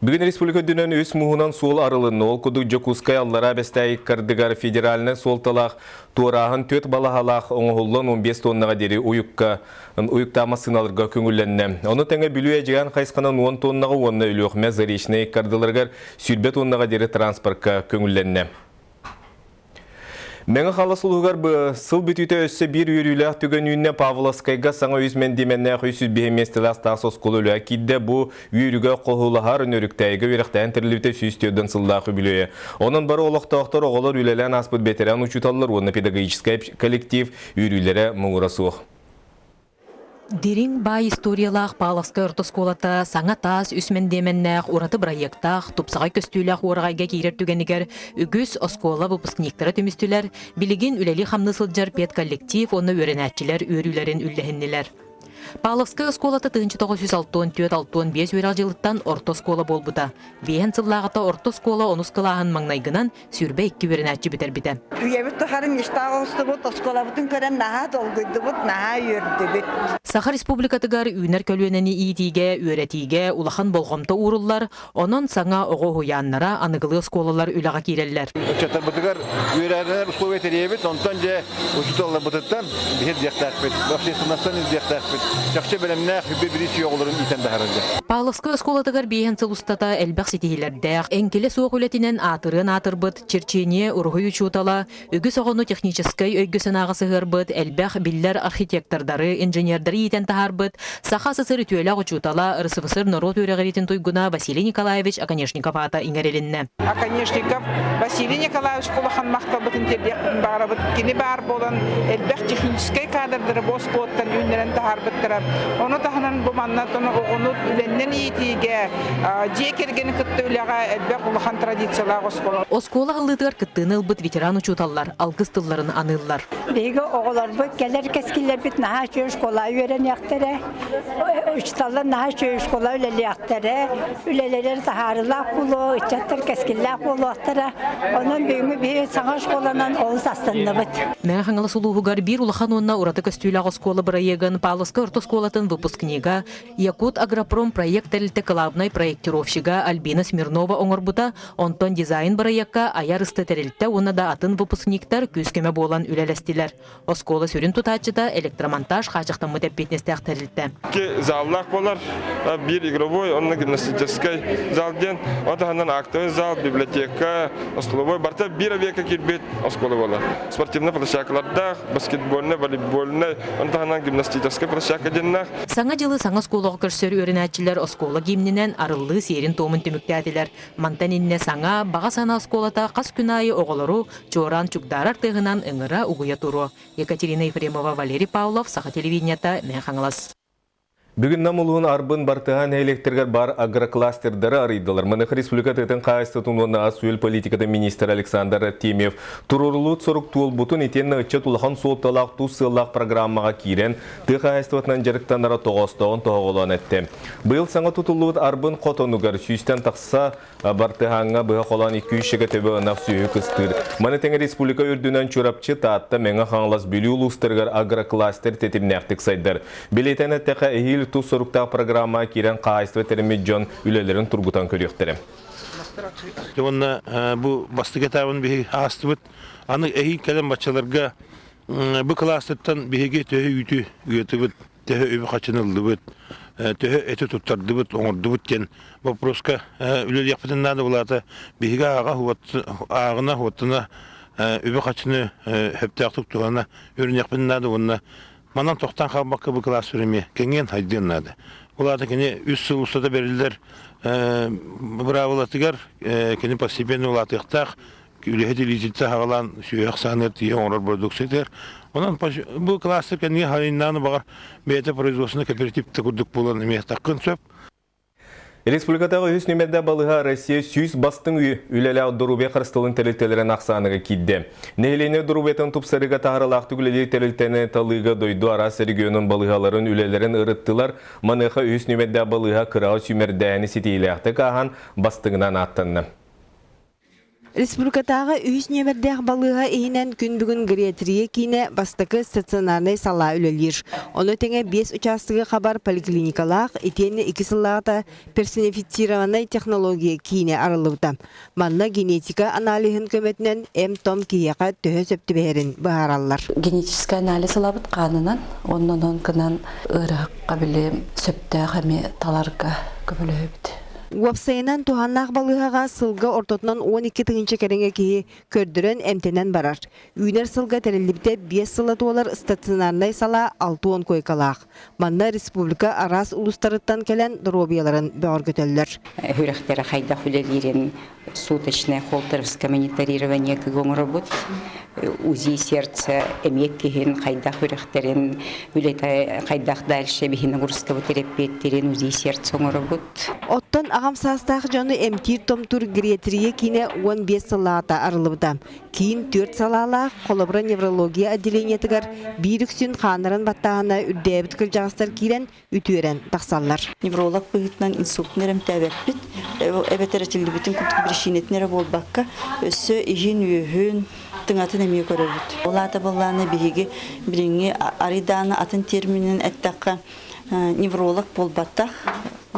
Бүгін республика дүнен өс мұғынан сол арылынны ол күдік Жокускай аллара бәстәй кардыгар федераліне сол талақ туарағын 4 балағалақ оңғылын 15 тоннаға дері ұйықтама сыналарға көңілленне. Оны тәңе білуе жеген қайсқанан 10 тоннаға онына үліқме заречіне кардыларғар сүрбе тоннаға дері транспортқа көңілленне. Мәңі қаласылығар бұ сыл бүтіті өсі бір үйріліғ түген үйінне Павловскайға саңа өзмен деменне қойсыз бейместілі астағыз осқылы үлі әкидді бұ үйрігі қолығылығар үнөріктәйгі өріқтәйін тірліпті сүйістеуден сылдағы білуе. Оның бары олықтақтар оғылар үлелен аспыт бетерен учуталылар, оны педагогическай коллектив үйрілері мұңырасуық. Дерин бай историялах Павловская ортосколата саңа тас үсмендеменнәх ураты проекттах тупсагай көстүләх урагайга кирер түгенигер үгүс оскола выпускниктары төмүстүләр билигин үлели хамны сылжар пет коллектив оны өренәтчиләр өрүләрен үлләһеннеләр. Павловская осколата 1964-65 өрал жылыттан ортоскола болбуда. Бейен сыллағыта ортоскола онускалағын маңнайгынан сүрбе 2 өренәтчі бітер біті. Үйебіт тұхарым ештағы ұсты бұд, оскола бұтын көрен наға толгыйды бұд, наға өрді бүт. Саха республикатыгар үйнер көлуенені иетиге, өретиге, улахан болғымта уруллар, онон саңа оғы хуяннара анығылы осколалар үлаға кейреллер. Өтчаттар бұтыгар үйерәрінер ұскол ветеребет, онтан же ұшыталар бұтыттан бейет дияқтақпет, бақшесінастан дияқтақпет. Жақшы бәлеміне хүбе бірisi оғылырын итен дәхарынды. Павловская осколатыгар бейен сылустата әлбәқ сетихилердәқ, әңкеле соқ үлетінен атырын атырбыт, черчение урғый учутала, үгі соғыну техническай өйгісін ағысы ғырбыт, әлбәқ биллер архитектордары, инженердары итен тахарбыт, саха сысыр ütüеләқ учутала, ырсывысыр народ өрәғыретін туйгуна Василий Николаевич Аконешников ата иңерелінне. Аконешников Василий Николаевич қолақан мақтабытын тербек бағарабыт, кені бар болан, әлбәқ техническай кадрдары бос қоттан үнерен тахарбыт. Оны тахынан бұманнатын оғынут үленнен етеге жекергені күтті үліға әлбәқ ұлыған традициялағы оскола. Оскола ғылдығар күттіні ұлбыт ветеран учуталлар, алғыстылларын аныллар. Бейгі оғылар бұд, келер кескілер бүт наға чөш кола үйерен яқтыры, ұчталар наға чөш кола үлелі яқтыры, үлелелер тахарылақ бұлы, ұчаттар кескілләқ бұлы ақтыры, оның бейімі бей саңаш коланан оғыз астынны бұд. Мәң қаңылы сұлуғығар бір ұлыған онына ұраты көстүйлі оскола бұрайығын Павловская ортосколатын выпускнига Якут Агропром проект тәлілті калабнай проектировщига Альбина Смирнова оңырбыта, онтон дизайн бараякка аярысты тәрілтті оны да атын выпускниктар күскеме болан үлелестілер. Оскола сүрін тұтатчыда электромонтаж қачықтан мұтәппетнестәқ тәрілтті. Заллах болар, бір игровой, онна гимнастическай залден, отағандан актовый зал, библиотека, осколовой, барта бір века кирбет осколы болар. Спортивный площадкаларда, баскетбольный, волейбольный, онтағандан гимнастическай площадка деннах. Саңа жылы саңа сколығы көрсөр өрінәтчілер оскола гимнінен арылы серин томын түміктәділер. Мантанинне саңа, баға сана осколата қас күнайы оғылыру, чоран чүкдарар тығынан ыңыра уғыя тұру. Екатерина Ефремова, Валерий Павлов, Саха телевиденията, мен қаңылас. Бүгін намылуын арбын бартыған электрлер бар агрокластердары арыйдылар. Мынық республикатытын қайыстытын оны асуел политикада министр Александр Тимев тұрырлут сұрық туыл бұтын етенні үтчет ұлған солталақ тұсылақ программаға кейрен ты қайыстыватынан жарықтанара тоғыстығын тоғылан әтті. Бұл саңа тұтылуыт арбын қотонуғар сүйістен тақса бартығанға бұға қолан 2-3 төбі ынақ сүйі кыстыр. Маны тәңі республика үрдінен чурапчы таатта мәңі қаңылас білі ұлыстырғар агрокластер тетімнәқтік сайдар. Білетен әттіға әйіл тус соруктағы программа кирен қайысты терімет жон үлелерін тұрғытан көректірі. Онна бұл бастық етауын бейгі асты бұд. Аны әйін кәлем бачаларға бұл кластыттан бейге төхі үйті үйеті бұд, төхі өбі қачынылды бұд, төхі әті тұттарды бұд, оңырды бұд кен. Вопроска үлел яқпытын нады бұлаты бейге ағына хуаттына өбі қачыны хөптіқтік туғана өрін яқпытын нады онына манан тоқтан қабаққа бұл класс өреме кенген хайден нады. Оларды кені үз сыл ұстада берілдер бұравылатығар, кені постепенно олатықтақ, үліхеті лизитті қағалан сүйек саңыр тие оңырар продукциятер. Онан бұл кластыр кенге халиннаны бағар бәйті производствоны кооперативті күрдік болан емектаққын сөп. Республикатағы үс немерді балыға Россия сүйіс бастың үлелі дұрубе қырстылын тәрілтелерін ақсанығы кидді. Нәйлене дұрубетін тұпсарыға тағырылақты үлелі тәрілтені талыға дойду арасы регионын балығаларын үлелерін ұрыттылар, маныға үс немерді балыға қырау сүймердәйіні сетейлі ақты қаған бастығынан аттынны. Республикатағы үйіс немердеғ балыға eyінен күн бүгін гериатрия кейіне бастықы стационарный сала үлелер. Оны теңе 5 участығы қабар поликлиникалақ, етені 2 сыллағыда персонифицированный технология кейіне арылыуда. Манна генетика анализін көметінен М-том кейеға төхі сөпті бәрін бағаралар. Генетический анализ алабыт қанынан, оннан кынан ұрық қабілі сөпті қаме таларға көбілі өбіді. Уапсайынан туғаннақ балығаға сылға ортотынан 12 тыңынчы кәріңе кейі көрдірін әмтенен барар. Үйнер сылға тәреліпте 5 сылы туалар стационарнай сала 6-10 койкалақ. Манна республика арас улустарыттан келен дробияларын бәғыр көтелілер. Хүріқтері қайда хүлелерін суточное холтеровское мониторирование көгің работ. УЗИ сердца, эмек кеген қайдақ хүріқтерін, қайдақ дальше бігіні ұрысқабы терапеттерін УЗИ сердца оңыры бұд. Оттан ағам састақ жоны әмтир томтур гериатрия кейіне 15 салата арылыбыда. Кейін 4 салала қолыбыры неврология отделениетігер бейріксін қанырын баттағына үрдәбіт кіржағыстар кейлен үтуерен тақсаллар. Невролог бұғытынан инсультнерім тәбәппіт, әбәтәрәтілі бүтін күптік біршинетнері бол баққа, өсі ежен үйін тыңатын әмей көрібіт. Олаты болғаны бейге біріңе ариданы атын терминін әттаққа невролог бол баттақ,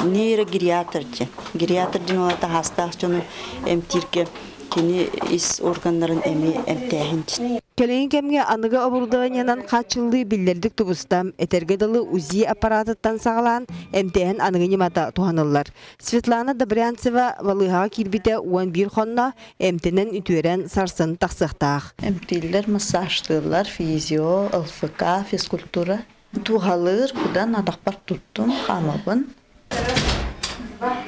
нейрогериатр де. Гериатр ден олаты хастақ жоны әмтирке кені ис органларын әмей әмтәхін. Келейін кәмге анығы обырдығанянан қачылы білдердік тұбыстам, әтергеділі УЗИ аппаратыттан сағалан әмтәхін анығы немата туғанылар. Светлана Добрянцева балығаға кирбіте 11 қонна әмтенен үтуерен сарсын тақсықтақ. Әмтелер массаждылар, физио, ЛФК, физкультура. Туғалыр, бұдан адақпар тұттым, қамабын.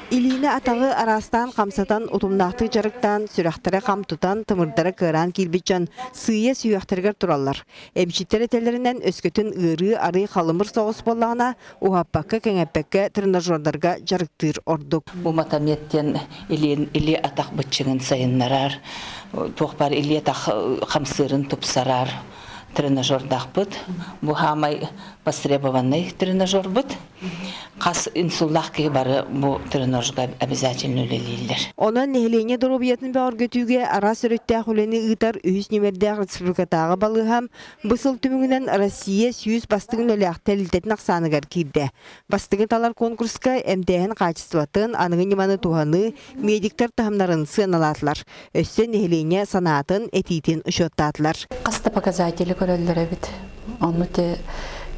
Илине атағы арастан қамсатан ұтымнақты жарықтан, сүрақтары қамтутан, тымырдары кыран келбетчан сүйе сүйақтыргар тұралар. Әмшіттер әтелерінен өскөтін ұры ары қалымыр соғыс болағына ұғаппаққа кәңәппәкке тренажердарға жарықтыр ордық. Бұл матаметтен или атақ бұтчығын сайыннарар, тоқпар или атақ қамсырын тұпсарар. Тренажердақ бұд, бұл хамай востребованный тренажер бұд. Қас инсуллақ кей бары бұл тренажерға обязательно өлелейлер. Онан нехелене дұрубиятын бәғыр көтуге ара сөреттәқ өлені ұйтар үйіс немердәқ республикатағы балығам бұсыл түмігінен Россия сүйіс бастығын өләқ тәлілтетін ақсанығар кейді. Бастығы талар конкурсқа әмдәйін қачыстуатын анығы неманы туғаны медиктер тағымнарын сыналатылар. Өсі нехелене санатын әтейтін ұшоттатылар. Қасты показатели көрелер әбіт. Оны те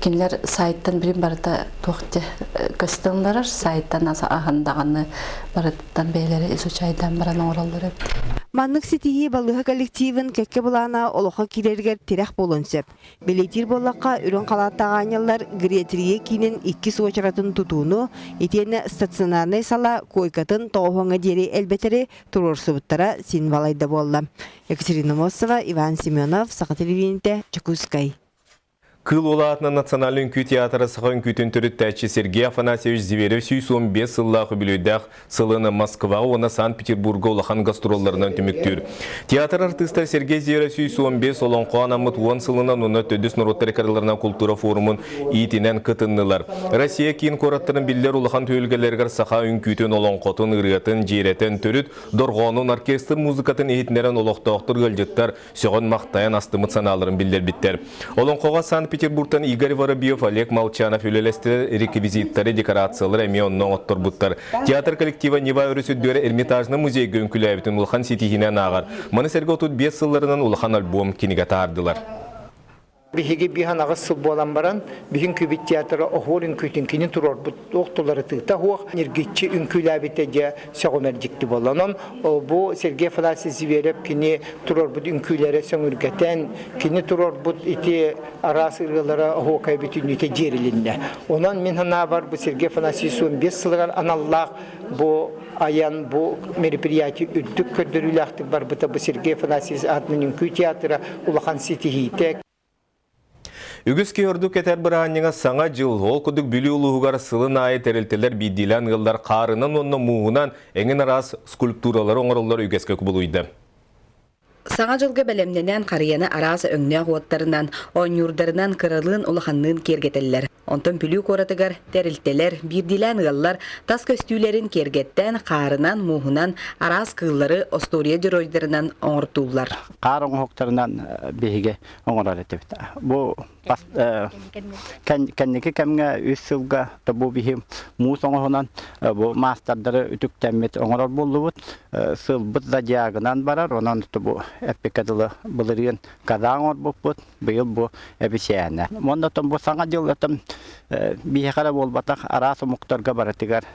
кенлер сайттан бірін барыда тоқты көстіңлерір, сайттан ағындағаны барыдтан бейлері изучайдан баран оралыр әбіт. Маннық сетихи балыға коллективін кәкке бұлана олыққа керергер терек болын сөп. Белетир болаққа үрін қалаттағанялар гериатрия кейінен 2 суочаратын тұтуыны, етені стационарный сала койкатын тоғуңа дері әлбетері тұрыр сұбыттара сен балайды болды. Екатерина Мосова, Иван Семенов, Сақа телевизионте, Чекускай. Кыл олатына национальный үнкі театры саға үнкүтін түрі тәтші Сергей Афанасьевич Зверев 15 сыллағы білуйдақ сылыны Москва, оны Санкт-Петербурга олақан гастролларынан түміктір. Театр артисты Сергей Зверев 15 олонқо анамыт 10 сылынан оны төдіс нұроттары карыларына культура форумын иетінен кытыннылар. Россия кейін кораттырын білдер олақан түйілгелергер саға үнкүтін олонқотын, ұрғатын, жеретін түріт, дорғанын оркестр музыкатын ейтінерін олықтауқтыр гөлжеттар сөғын мақтайын астымыт саналарын білдер біттер. Олонқоға Санкт-Петербургтан Игорь Воробьев, Олег Молчанов үлелесті реквизиттары, декорациялары әмионның оттыр бұттар. Театр коллектива Нева өрісөддері Эрмитажны музейгі үнкілі Улхан сетихінен ағар. Маны сәргі отуд 5 сылларынан Улхан альбом кенеге тардылар. Биһиги бихан агыс сыл болан баран, биһин күбит театры охор үнкүтін кенен тұрор бұт оқтолары тыгта хуақ, нергетчі үнкүләбіте де сәғымәрдікті боланын. Бұл Сергей Афанасьевич Зверев кене тұрор бұт үнкүлері сөңіргетен, кене тұрор бұт ете арас ырғылары охуақай бүтін үте жерілінде. Онан мен хана бар, бұл Сергей Афанасьевич 15 сылғар аналлақ, бұл аян бұл мероприятие үддік көрдіріліқтік бар бұта бұл Сергей Афанасьевич адының үнкү театры Улахан Сетихитек. Үгіске үрдік әтер бір аныңа саңа жыл ол күдік білі ұлығығар сылын айы тәрілтелер бейдилан ғылдар қарынан онны мұғынан әңін арас скульптуралар оңырылар үгіске күбілуйды. Саңа жылғы бәлемненен қарияны арасы өңнеғ уаттарынан, оңюрдарынан кырылын улаханнын кергетелер. Онтон бүлі коратыгар, тәрілтелер, бирдилен ғаллар, тас көстүйлерін кергеттен, қарынан, муғынан, арас кыллары остория жыройдарынан оңыртулар. Қар оңықтарынан бейге оңырар етіп. Бұл кәннекі кәмге үс сылға табу бейім мұз оңығынан бұл мастардары үтіктәмет оңырар болу бұд. Сыл бұд задиагынан барар, онан бұл әппекадылы бұлырын қадаң ор бұд, бұйыл бұл әбісияны. Мондатым бұл саңа жылдатым бейе қара бол батақ арасы мұқтарға баратығар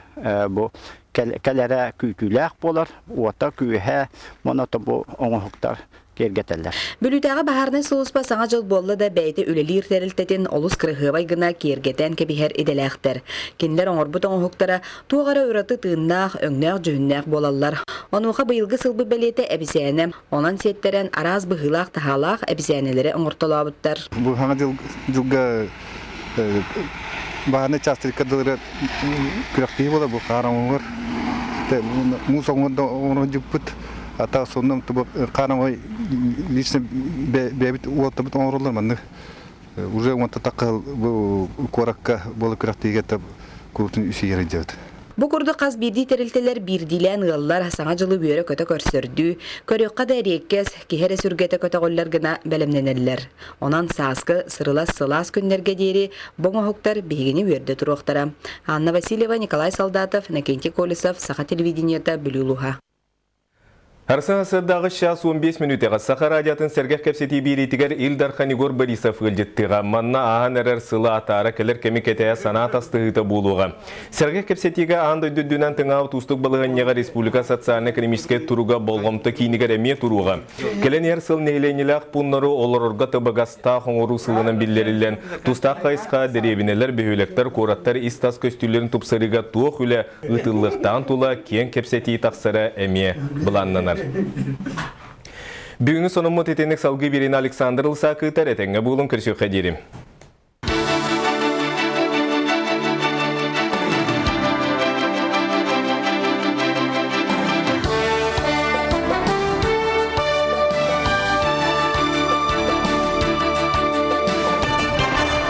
бұл кәлері күйтіләк болар, ота күйе, мондатым бұл оңығықтар кергетелер. Бүлүтәгә баһарны соуспа саңа жыл болла да бәйте үлелир терилтетин олус кырыгыбай гына кергетен кебихер иделәхтер. Кинлер оңорбут оңхуктара тугара үраты тыыннах, өңнәк жүннәк болаллар. Онуха быйылгы сылбы белете әбисәне, онан сеттерен араз быһылак тахалак әбисәнеләре оңортолабыттар. Бу хана жылга баһарны частрикадылары күрәкти була бу караңгыр. Мусоңда оңорҗыппыт. Ата соннан тубап караңгы лично бебит уоттабыт оңорлар манны. Уже онта такыл бу коракка болуп күрәктиге тап култун үсегере жабыт. Бу курду каз бирди терилтелер бирдилен ыллар саңа жылы бүйөрө көтө көрсөрдү. Көрөкка да реккес кихере сүргете көтөгөллөр гына белемненеллер. Онан сааскы сырылас сылас күннерге дейри боңохуктар бегини бүйөрдө туруктара. Анна Васильева, Николай Солдатов, Накенти Колесов, Саха телевидениета Бүлүлуха. Арсан асырдағы час 15 минутыға Саха радиатын сәргәк кәпсеті бейретігер Илдар Ханигор Борисов ғылжеттіға манна аған әрір сылы атары кәлер кәмекетәе санат астығыты болуға. Сәргәк кәпсетіге аңды дүддінен тыңау тұстық балығыннеға республика социально-экономическе тұруға болғымты кейінігер әме тұруға. Кәлен әр сыл нейленіләқ пұннары оларырға табығаста қоңыру сылынан білдерілен тұстақ қайысқа дәребінелер бөхелектер қораттар истас көстүлерін тұпсырыға туық үлі ұтылықтан тұла кен кәпсеті тақсыры әме бұланнанар. Бүгінгі сонымы тетенік салғы берін Александр Лысақы тәрәтіңі бұлын көрсеу қадерім.